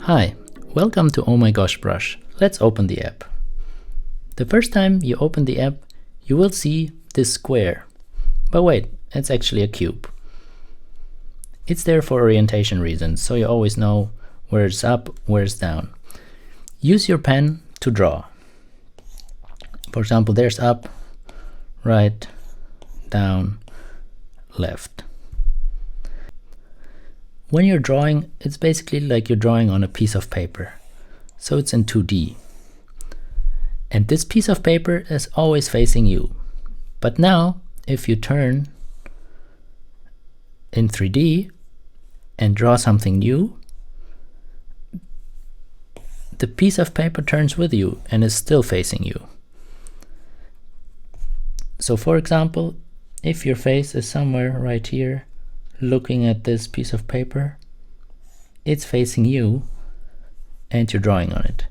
Hi, welcome to Oh My Gosh Brush. Let's open the app. The first time you open the app, you will see this square. But wait, it's actually a cube. It's there for orientation reasons, so you always know where it's up, where it's down. Use your pen to draw. For example, there's up, right, down, left. When you're drawing, it's basically like you're drawing on a piece of paper. So it's in 2D. And this piece of paper is always facing you. But now, if you turn in 3D and draw something new, the piece of paper turns with you and is still facing you. So for example, if your face is somewhere right here, looking at this piece of paper, it's facing you and you're drawing on it.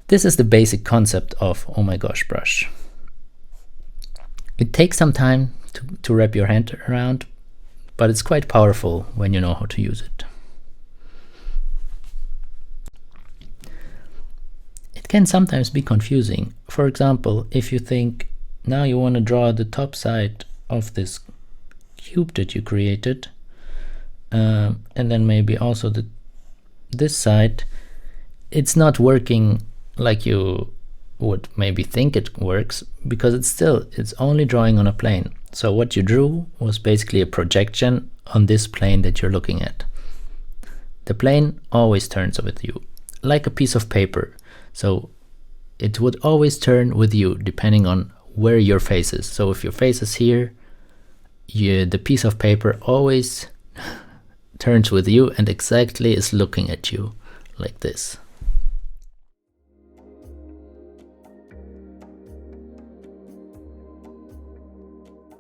This is the basic concept of Oh My Gosh Brush. It takes some time to wrap your hand around, but it's quite powerful when you know how to use it. It can sometimes be confusing. For example, if you think now you want to draw the top side of this cube that you created, and then maybe also this side, it's not working like you would maybe think it works, because it's only drawing on a plane. So what you drew was basically a projection on this plane that you're looking at. The plane always turns with you, like a piece of paper. So it would always turn with you depending on where your face is. So if your face is here, the piece of paper always turns with you and exactly is looking at you like this.